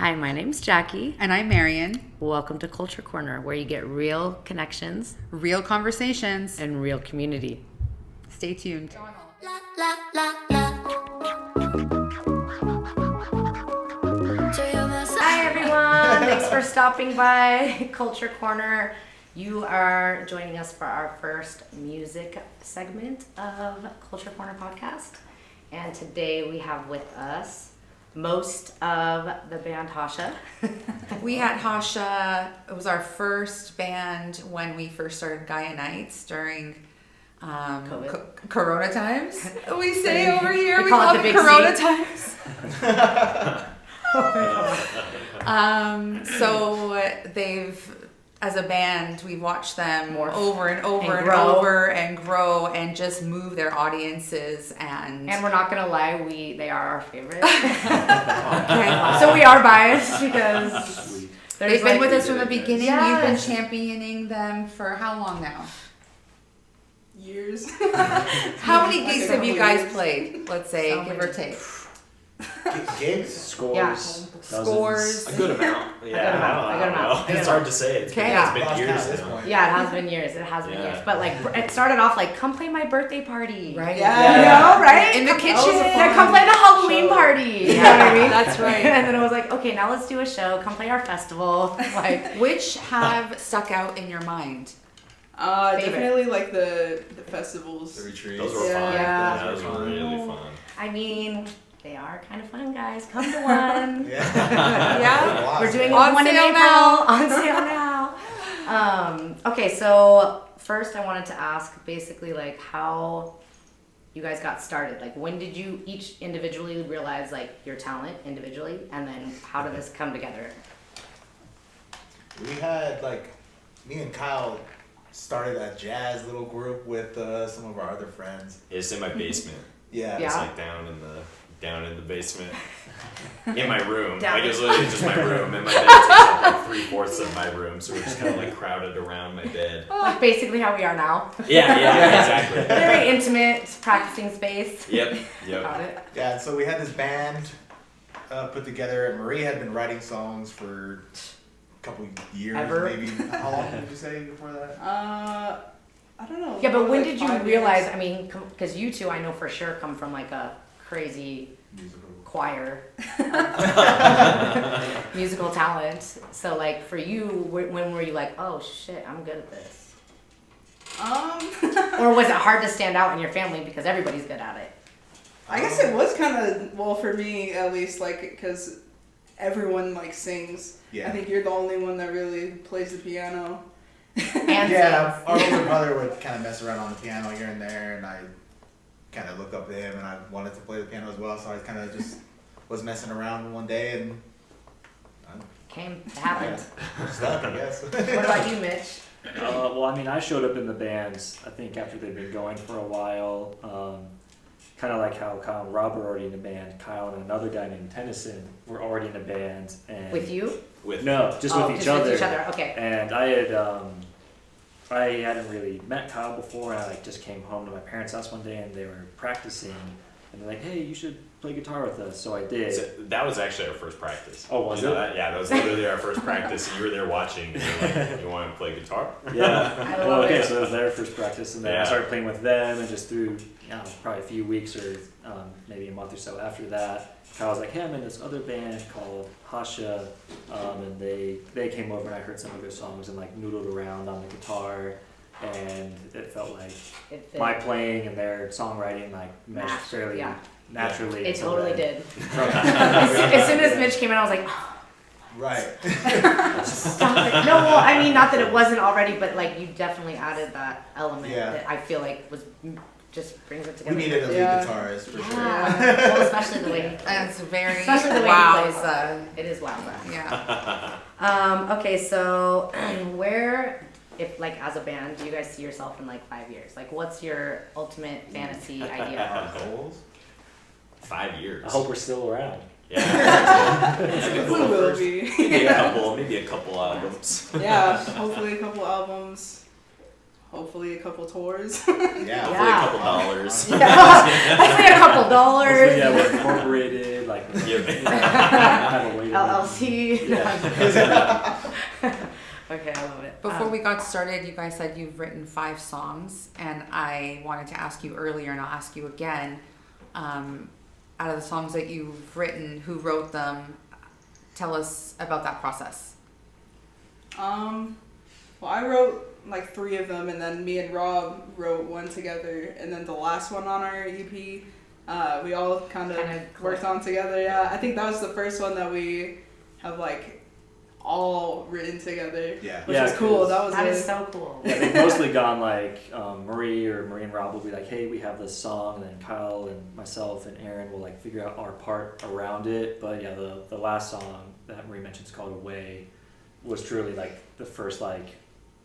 Hi, my name's Jackie. And I'm Marion. Welcome to Culture Corner, where you get real connections, Real conversations, and real community. Stay tuned. Hi, everyone. Thanks for stopping by Culture Corner. You are joining us for our first music segment of Culture Corner podcast. And today we have with us most of the band Hasha. We had Hasha. It was our first band when we first started Gaia Nights during Corona times. We say over here, we call it Corona times. So they've, as a band, we watched them over and over and over and grow and just move their audiences and we're not gonna lie, they are our favorite. Okay. So we are biased because they've been with us from the beginning. Yes. You've been championing them for how long now? Years. How many gigs have you guys played? Let's say, give or take. Gigs? Scores. Yeah. Scores. A good amount. Yeah, A good amount. It's hard to say. It's Okay. been years now. Yeah, it has been years. It has been years. But like, it started off like, come play my birthday party. Right. Yeah. You know, right? In the kitchen. Yeah, come play the Halloween party. You know what I mean? That's right. And then it was like, okay, now let's do a show. Come play our festival. Like, Which have stuck out in your mind? Favorite. Definitely like the festivals. The retreats. Those were Yeah. fun. Yeah. Those were really fun. I mean, they are kind of fun, guys. Come to one. Yeah. We're doing On one in sale April. now. On sale now. Okay, so first I wanted to ask basically like how you guys got started. Like, when did you each individually realize like your talent individually, and then how did this come together? We had me and Kyle started a jazz little group with some of our other friends. It's in my basement. Yeah. Yeah. It's like down in the basement. In my room. Down. Like, it was literally just my room, and my bed takes up like 3/4 of my room, so we're just kind of like crowded around my bed. Like basically how we are now. Yeah, exactly. Very intimate practicing space. Yep. Got it. Yeah, so we had this band put together, and Marie had been writing songs for a couple years, Ever? maybe. How long did you say before that? I don't know. Yeah, but when like did you 5 realize? years. I mean, because you two, I know for sure, come from like a crazy Musical. choir, musical talent. So, like, for you, when were you like, oh shit, I'm good at this? Or was it hard to stand out in your family because everybody's good at it? I guess it was kind of, well, for me at least, like, because everyone like sings. Yeah. I think you're the only one that really plays the piano. And Yeah, sings. our older brother would kind of mess around on the piano here and there, and I kind of looked up to him, and I wanted to play the piano as well, so I kind of just was messing around one day, and It happened. stuck, I guess. What about you, Mitch? Well, I mean, I showed up in the bands, I think, after they'd been going for a while. Kind of like how Kyle and Rob were already in a band. Kyle and another guy named Tennyson were already in a band. And With you? No, just Oh, with each just other. with each other. Okay. And I hadn't really met Kyle before, and I just came home to my parents' house one day, and they were practicing, and they're like, "Hey, you should play guitar with us." So I did. So that was actually our first practice. Oh, was it? That was literally our first practice. And you were there watching, and you were like, "You want to play guitar?" Yeah. I love Well, okay, it. so it was their first practice, and then I Yeah. started playing with them, and just through, probably a few weeks or maybe a month or so after that, Kyle was like, "Hey, I'm in this other band called Hasha," and they came over, and I heard some of their songs and like noodled around on the guitar, and it felt like It fit. my playing and their songwriting like meshed Matched, fairly yeah. naturally. It so totally that- did. As soon as Mitch came in, I was like, Right. stop it. No, well, I mean, not that it wasn't already, but like you definitely added that element Yeah. that I feel like was just brings it We together. needed a lead Yeah. guitarist for sure. Yeah. Well, especially the way That's very especially the way wowza. he plays. It is wowza. Yeah. Okay, so where, if like as a band, do you guys see yourself in like 5 years? Like, what's your ultimate fantasy idea? Our goals? 5 years. I hope we're still around. Yeah. We will be. Maybe a couple albums. Yeah, hopefully a couple albums. hopefully a couple tours. Yeah. Hopefully Yeah. a couple dollars. Hopefully a couple dollars. Yeah, we're incorporated, like, have a way to- LLC. Yeah. Okay, I love it. Before we got started, you guys said you've written 5 songs, and I wanted to ask you earlier, and I'll ask you again. Out of the songs that you've written, who wrote them? Tell us about that process. Well, I wrote like 3 of them, and then me and Rob wrote one together, and then the last one on our EP, we all kind of worked on together. Yeah, I think that was the first one that we have like all written together. Yeah. Which Yeah, was cool. 'cause- That was That a- is so cool. Yeah, they've mostly gone like Marie and Rob will be like, hey, we have this song, and then Kyle and myself and Aaron will like figure out our part around it. But yeah, the last song that Marie mentioned is called Away was truly like the first like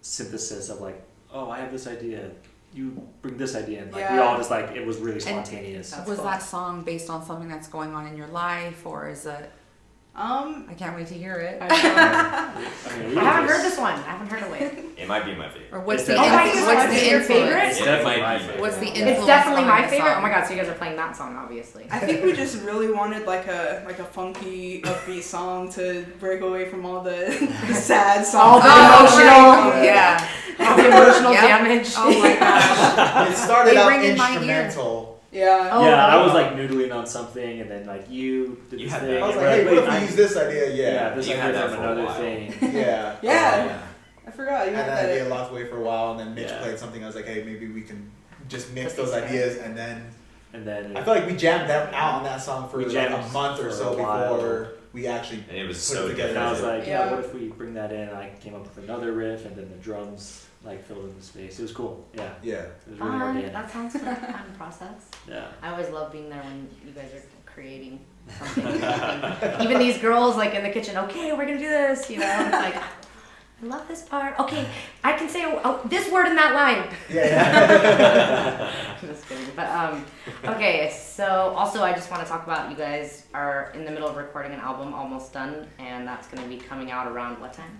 synthesis of like, oh, I have this idea, you bring this idea, and like we Yeah. all just like, it was really spontaneous. That's Was cool. that song based on something that's going on in your life, or is it? I can't wait to hear it. I mean, I haven't heard this one. I haven't heard it. It might be my favorite. Or what's It's the definitely- Oh, what's it's the your influence? favorite? It's It definitely might my be. favorite. What's the Yeah. influence? It's definitely my behind the favorite. Oh song? my god, so you guys are playing that song, obviously. I think we just really wanted like a funky, upbeat song to break away from all the sad songs. All the Oh, emotional, right. Yeah. all the emotional Yep. damage. Oh my gosh. It started They out ring in my ear. instrumental. Yeah. Oh, Yeah, I wow. was like noodling on something, and then like you did You this had thing. that. I was and like, we're hey, what if wait, we use this idea? Yeah, Yeah. this You idea had that from for a another while. thing. Yeah. Yeah. I forgot you And had that idea that. locked away for a while, and then Mitch Yeah. played something. I was like, hey, maybe we can just mix Put those these ideas, and then And then I feel like we jammed that out on that song for We like jammed a month or for so a while. before we actually. And it was Put so it together. and I was different. like, yeah, Yeah. what if we bring that in? And I came up with another riff, and then the drums like filled in the space. It was cool. Yeah, Yeah. it was really Fun. organic. That sounds like a fun process. Yeah. I always love being there when you guys are creating something. Even these girls like in the kitchen, okay, we're gonna do this, you know, it's like, I love this part. Okay, I can say this word in that line. Yeah. Just kidding. But okay, so also I just want to talk about, you guys are in the middle of recording an album, almost done, and that's gonna be coming out around what time?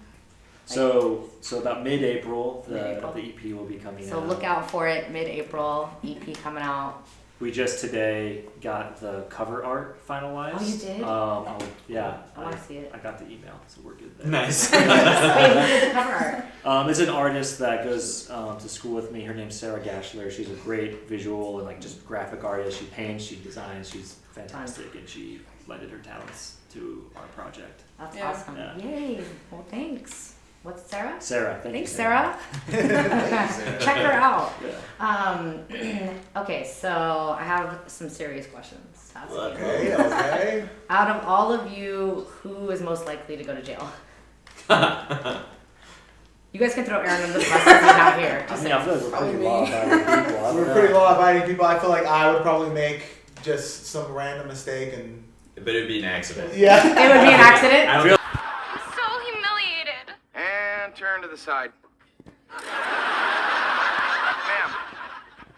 So about mid-April, Mid-April. the EP will be coming So out. look out for it, mid-April, EP coming out. We just today got the cover art finalized. Oh, you did? Yeah. I want to see it. I got the email, so we're good there. Nice. Wait, who did the cover art? It's an artist that goes to school with me. Her name's Sarah Gashler. She's a great visual and like just graphic artist. She paints, she designs. She's fantastic, and she lended her talents to our project. That's Yeah. awesome. Yeah. Yay. Well, thanks. What's Sarah? Sarah, thank Thanks, you, Sarah. Sarah. Check her out. Yeah. Okay, so I have some serious questions to ask you. Okay. Okay. Out of all of you, who is most likely to go to jail? You guys can throw Aaron under the bus since he's not here. I Just mean, I feel like we're Probably pretty me. law-abiding people. I don't We're know. pretty law-abiding people. I feel like I would probably make just some random mistake and. But it'd be an accident. Yeah. it would be an accident. I don't I'm so humiliated. And turn to the side. Ma'am,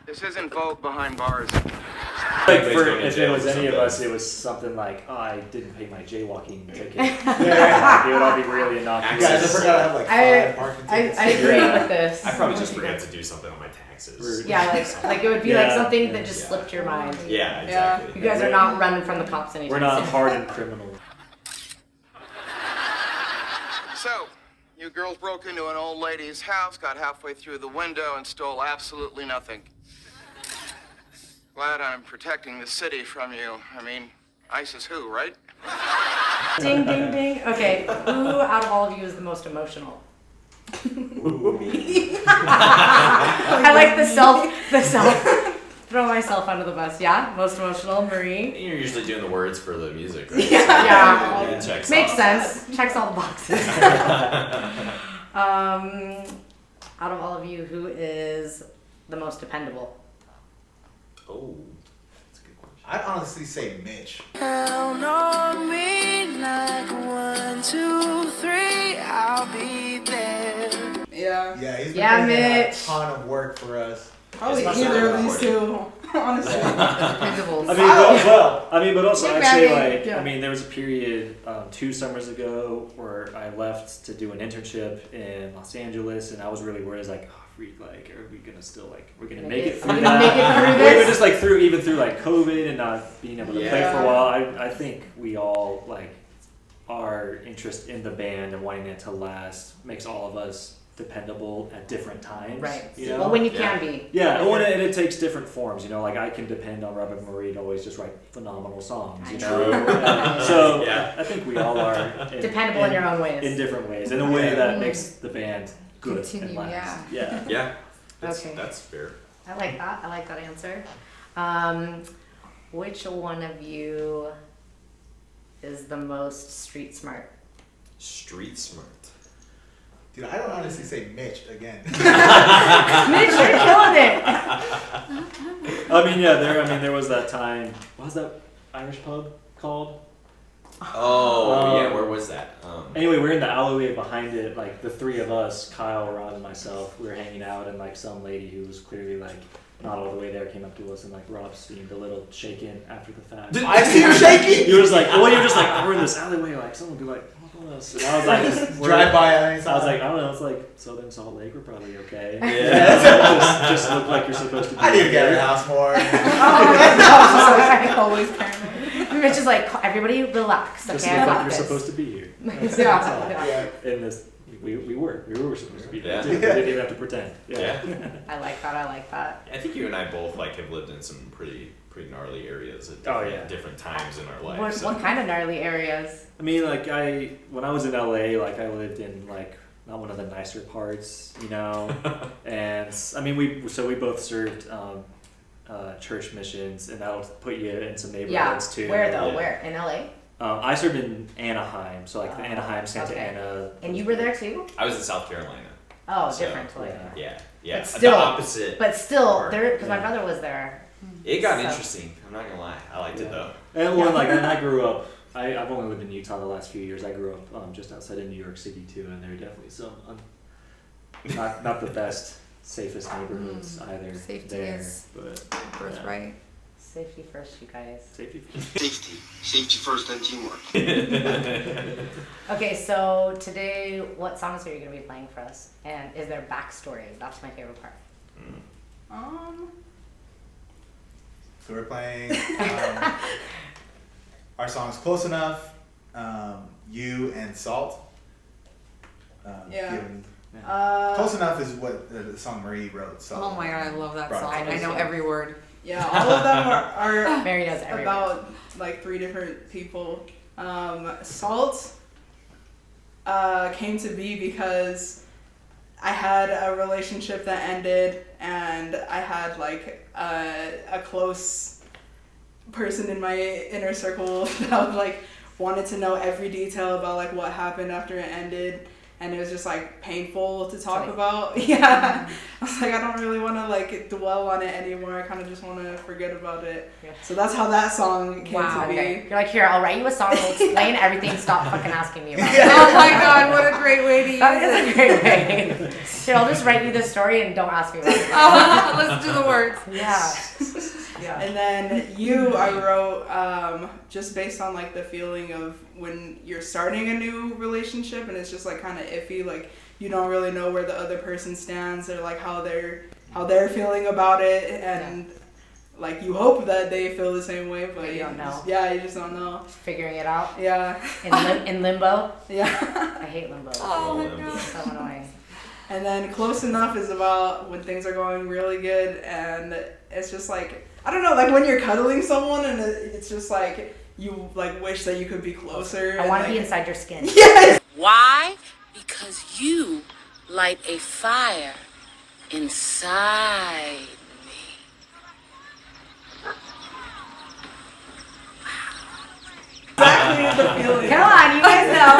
this isn't Vogue behind bars. Like Please for, go to if it jail was for any of something. us, it was something like, oh, I didn't pay my jaywalking ticket. Yeah. Like, it would all be really innocuous. Guys, I forgot I have like 5 parking tickets. I agree Yeah. with this. I probably just forgot to do something on my taxes. Rude. Yeah, like it would be like Yeah. something that Yeah. just slipped your mind. Yeah, exactly. You guys are not running from the cops anytime We're not soon. hardened criminals. So, you girls broke into an old lady's house, got halfway through the window, and stole absolutely nothing. Glad I'm protecting the city from you. I mean, ICE is who, right? Ding, ding, ding. Okay, who out of all of you is the most emotional? I like the self, throw myself under the bus. Yeah, most emotional, Marie. You're usually doing the words for the music, right? Yeah. It checks Makes off. sense. Checks all the boxes. Out of all of you, who is the most dependable? Oh, that's a good question. I'd honestly say Mitch. Count on me like 1, 2, 3, I'll be there. Yeah. Yeah, he's been Yeah, putting in Mitch. a ton of work for us. Probably Especially either of the these two. Honestly. Dependable. I mean, but also Yeah, I'd say Maggie, like, yeah. I mean, there was a period 2 summers ago where I left to do an internship in Los Angeles, and I was really worried. I was like, oh, like, are we gonna still like, we're gonna Make make it- it through we're that? gonna make it through Well, even this? just like through like COVID and not being able to play Yeah. for a while. I think we all like our interest in the band and wanting it to last makes all of us dependable at different times. Right. You know? Well, when you Yeah. can be. Yeah, well, and it takes different forms, you know, like I can depend on Robert Marie to always just write phenomenal songs, you know? True. And so Yeah. I think we all are Dependable in your own ways. in different ways, in a way that makes the band good and Continue, last. Yeah. Yeah. Okay. That's fair. I like that. I like that answer. Which one of you is the most street smart? Street smart. Dude, I don't honestly say Mitch again. Mitch, you're killing it. I mean, yeah, there was that time, what was that Irish pub called? Oh, yeah, where was that? Anyway, we're in the alleyway behind it, like the three of us, Kyle, Rod, and myself, we were hanging out, and like some lady who was clearly like not all the way there came up to us, and like Rob seemed a little shaken after the fact. I see you shaking. He was like, well, you're just like, we're in this alleyway, like someone would be like, oh, us. And I was like, Drive by on any I was like, I don't know, it's like Southern Salt Lake, we're probably okay. Yeah. just look like you're supposed to be. I need to get out of the house more. Oh, always paranoid. Mitch is like, everybody relax. Just Okay, I look got like you're this. supposed to be here. That's Yeah. all. Yeah. In this, we were supposed to be there Yeah. too. We didn't even have to pretend. Yeah. I like that. I like that. I think you and I both like have lived in some pretty gnarly areas at Oh, different, yeah. different times in our life. What, so. what kind of gnarly areas? I mean, like when I was in LA, like I lived in like not one of the nicer parts, you know. And I mean, we both served church missions, and that'll put you in some neighborhoods too. Where though? Yeah. Where? In LA? I served in Anaheim, so like the Oh, Anaheim, Santa okay. Ana. And you were there too? I was in South Carolina. Oh, So, different. Like, Yeah. But still- the opposite. but still, part. there because my Yeah. brother was there. It got So- interesting. I'm not gonna lie. I liked it though. And well, like and I grew up. I've only lived in Utah the last few years. I grew up just outside of New York City too, and there are definitely some not the best, safest neighborhoods either. Safety there, is but Birthright. Safety first, you guys. safety. Safety first, then teamwork. Okay, so today, what songs are you going to be playing for us? And is there backstory? That's my favorite part. So we're playing our song's Close Enough, You and Salt. Yeah. given- Uh, Close Enough is what the song Marie wrote. So Oh my god, I love that Right. song. I know every word. yeah, all of them are Mary does every about like 3 different people. Salt came to be because I had a relationship that ended, and I had like a close person in my inner circle that like wanted to know every detail about like what happened after it ended. And it was just like painful to talk Like- about. Yeah. I was like, I don't really want to like dwell on it anymore. I kind of just want to forget about it. Yeah. So that's how that song came Wow. to be. Okay. You're like, here, I'll write you a song, we'll explain everything, stop fucking asking me about it. Oh my god, what a great way to use That it. is a great way. Here, I'll just write you this story and don't ask me about it. Listen to the words. Yeah. Yeah. And then You, I wrote just based on like the feeling of when you're starting a new relationship and it's just like kind of iffy, like you don't really know where the other person stands or like how they're feeling about it, and like you hope that they feel the same way, but you don't know. You just don't know. Figuring it out. Yeah. In limbo. Yeah. I hate limbo. Oh my Limbo. god. It's so annoying. And then Close Enough is about when things are going really good, and it's just like, I don't know, like when you're cuddling someone and it's just like you like wish that you could be closer. I and, want to like, be inside your skin. Yes. Why? Because you light a fire inside me. Exactly the feeling. Come on, you guys know.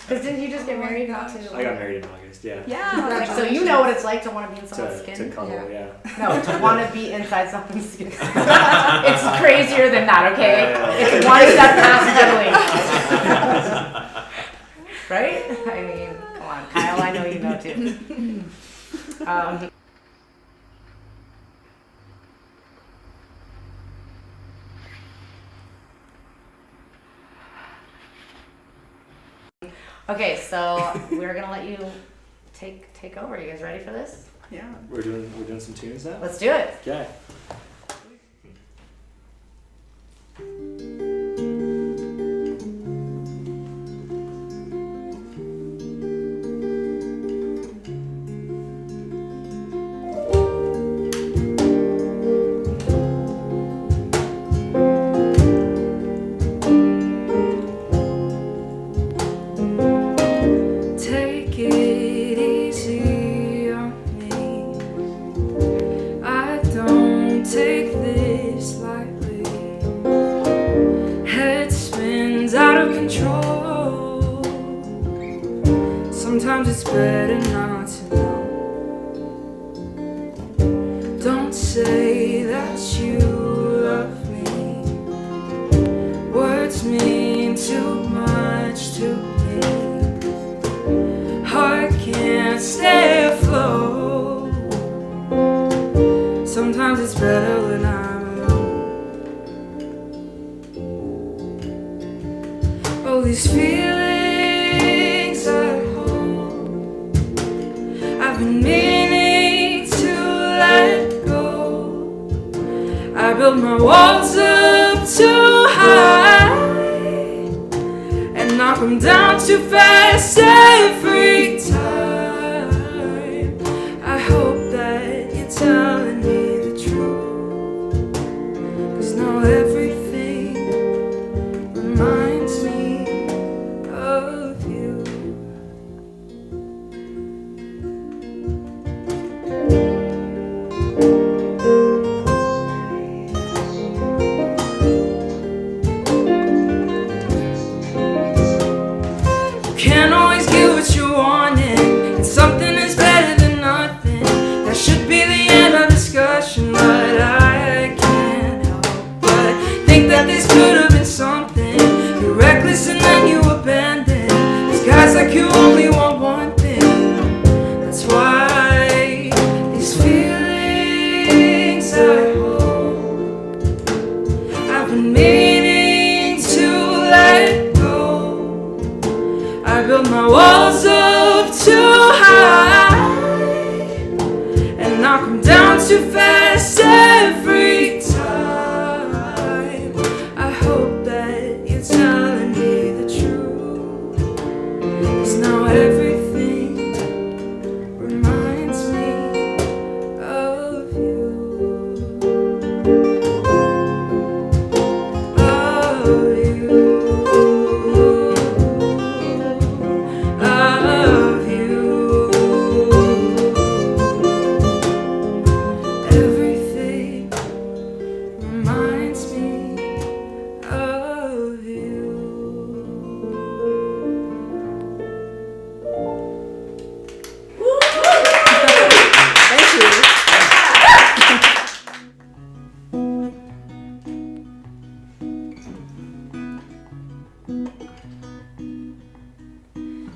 Because didn't you just get married not too? I got married in August. Yeah. Yeah, like, so you know what it's like to want to be in someone's To skin. cuddle. Yeah. No, to want to be inside someone's skin. It's crazier than that, okay? Yeah. It's one step past cuddling. Right? I mean, come on, Kyle. I know you know too. Okay, so we're gonna let you take over. You guys ready for this? Yeah. We're doing some tunes now. Let's do it. Okay. Take it easy on me. I don't take this lightly. Head spins out of control. Sometimes it's better not to know. Don't say that you love me. Words mean too much to me. Heart can't stay afloat. Sometimes it's better when I'm alone. All these feelings I hold, I've been meaning to let go. I build my walls up too high and knock them down too fast every time. I hope that you're telling me the truth, 'cause now everything reminds me of you. Can't always get what you wanted, and something is better than nothing. That should be the end of discussion, but I can't help but think that this could have been something. You're reckless and then you abandon. These guys like you only want one thing. That's why these feelings I hold, I've been meaning to let go. I build my walls up too high and knock them down too fast every time. I hope that you're telling me the truth, 'cause now everything reminds me of you. Of you. Of you. Everything reminds me of you. Thank you.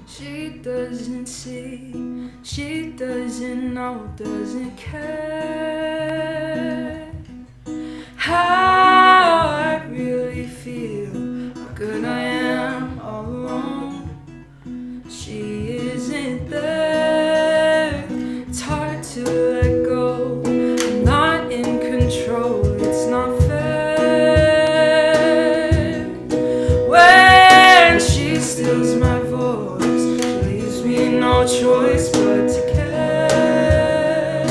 She doesn't see, she doesn't know, doesn't care how I really feel, how good I am all alone. She isn't there, it's hard to let go. I'm not in control, it's not fair. When she steals my voice, she leaves me no choice but to care.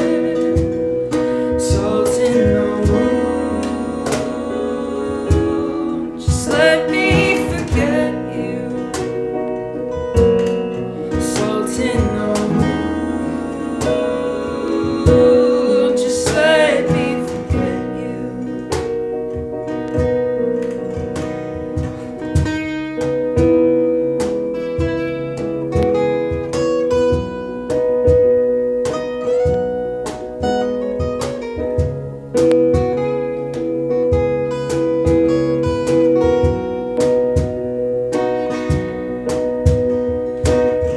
Salt in the wound, just let me forget you. Salt in the wound, just let me forget you.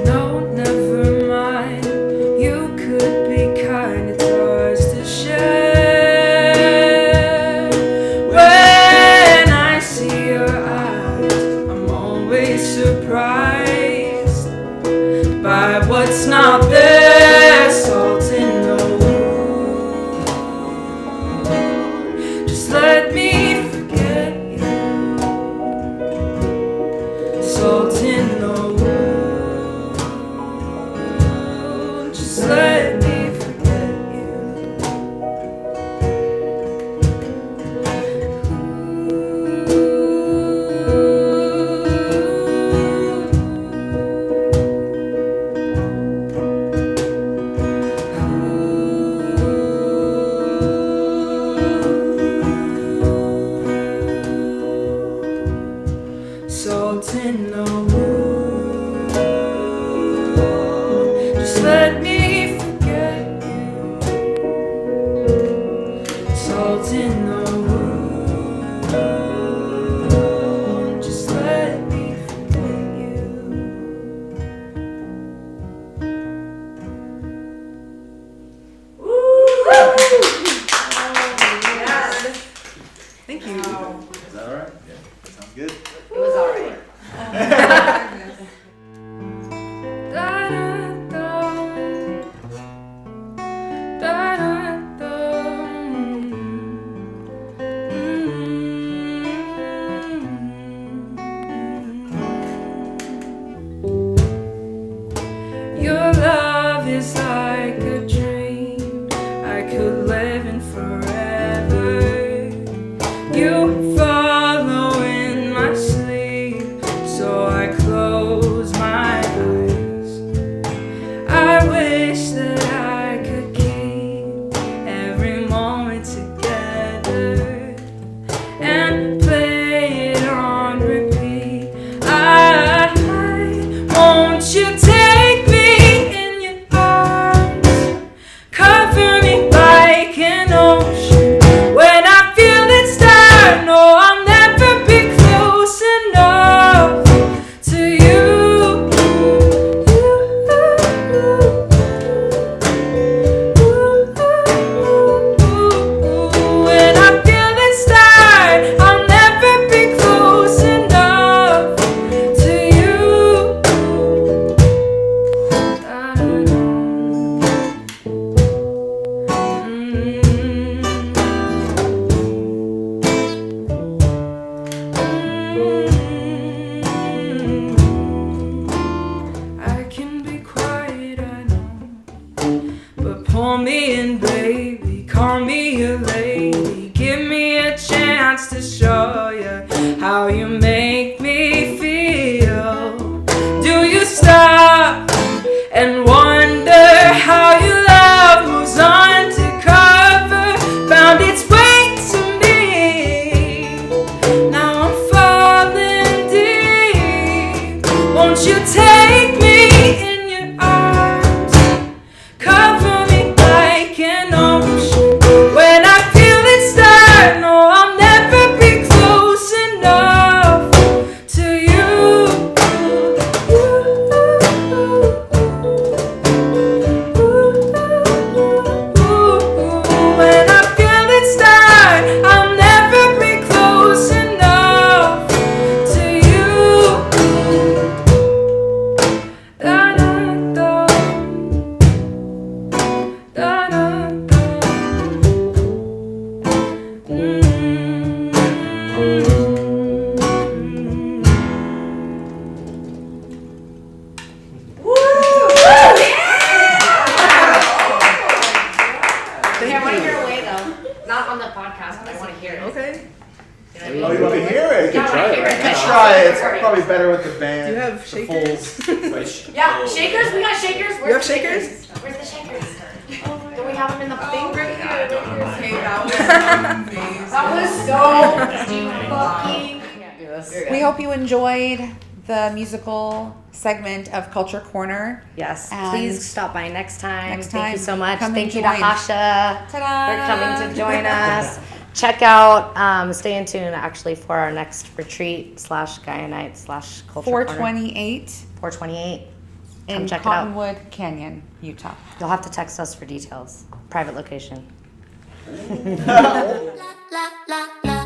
No, never mind. You could be kind, it's ours to share. When I see your eyes, I'm always surprised by what's not there. in the wound. Just let me forget you. Salt in the wound. Just let me forget you. Thank you. Is that alright? Yeah, that sounds good. It was alright. Your love is like a dream I could live in forever. You follow in my sleep, so I close my eyes. I wish that I could keep every moment together and play it on repeat. Won't you take me in your arms, cover me like an ocean when I feel it start? No, I'll never be close enough to you. When I feel it start, I'll never be close enough to you. I can be quiet, I know, but pull me in, baby. Call me a lady. Give me a chance to show you how you make me feel. Do you stop and wonder how your love moves undercover? Found its way to me. Now I'm falling deep. Won't you take me in your arms? Cover me like an ocean when I feel it start. No, I'll never be close enough to you. When I feel it start, I'll never be close enough to you. Da da da, da da da. Okay, I want to hear a way though. Not on the podcast, but I want to hear it. Okay. You know what I mean? Oh, you want to hear it? Yeah, I want to hear it. You can try it. It's probably better with the band. Do you have the shakers? full- Yeah, shakers. We got shakers. Where's have the shakers? Where's the shakers? Do we have them in the thing right here? Okay, that That was so fucking. We hope you enjoyed the musical segment of Culture Corner. Yes, And please stop by next time. next Thank you time, so much. come Thank and you to join. Hasha Ta-da! for coming to join us. Check out, stay in tune actually for our next retreat / Gaia night / Culture Corner. 428 428. Come in check it out. Cottonwood Canyon, Utah. You'll have to text us for details. Private location. La la la